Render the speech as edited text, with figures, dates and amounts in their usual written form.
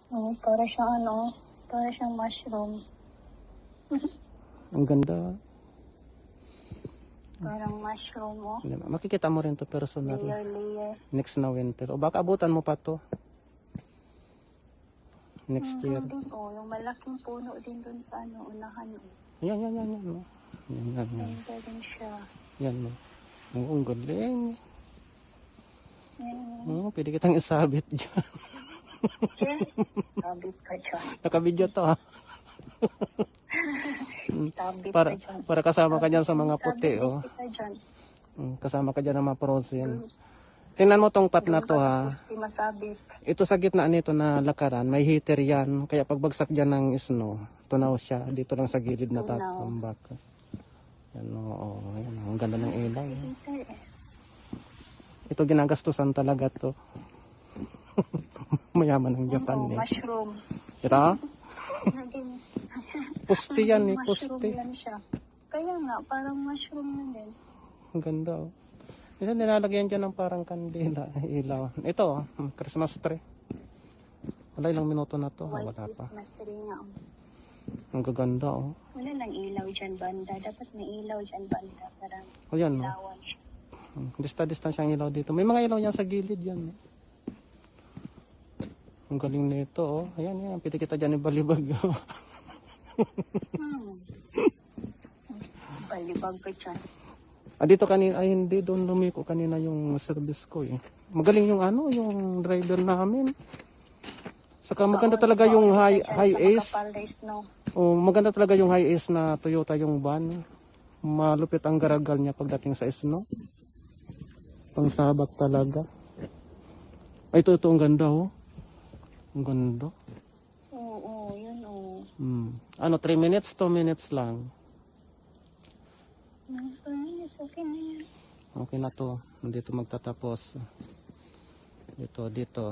Para siyang ano, para siyang mushroom. Ang ganda. Parang mushroom, oh. Makikita mo rin to personal. Layer. Next na winter. O baka abutan mo pa to. Next year. Din, oh, yung malaking puno din dun sa ano, unahan. Oh. Yan. No? Yan. Ganda din siya. Yan mo. Oo, ang galing. Yan. Pwede kitang isabit dyan. Sabit ka dyan. Nakabidyo to ha. Sabit para, ka dyan. para kasama ka dyan sa mga puti. Sabit Oh. ka dyan. Kasama ka dyan ng mga prosin. Tingnan mo tong pat na to ha. Masabit. Ito sa gitna nito na lakaran, may heater yan. Kaya pagbagsak dyan ng snow, tunaw siya. Dito lang sa gilid na tatambak. Yan o. Yan, ang ganda ng ilaw. Ito ginagastusan talaga to. Mayaman ng Japan eh. Mushroom. Ito? Puste yan eh, puste. Mushroom yan siya. Kaya nga, parang mushroom na din. Ang ganda oh. Minsan nilalagyan dyan ng parang kandila, ilaw. Ito, Christmas tree. Wala ilang minuto na to. Wala pa. Christmas tree nga. Ang gaganda oh. Wala lang ilaw dyan banda. Dapat may ilaw dyan banda. Parang O yan oh. ilawan siya. Dista siyang ilaw dito. May mga ilaw yan sa gilid yan eh. Ang galing nito oh. Ayan. Pwede kita dyan ibalibag. Balibag ka dyan. Dito kanina, ay hindi, doon lumiko kanina yung service ko eh. Magaling yung ano, yung driver namin. Saka maganda talaga yung high ace. Maganda talaga yung high ace na Toyota yung van. Malupit ang garagal niya pagdating sa snow. Pangsabak talaga. Ay, ito ang ganda oh. Ang ganda. Oo, yun oh. Ano, 3 minutes, 2 minutes lang. Okay na yan. Okay na to. Dito magtatapos. Dito.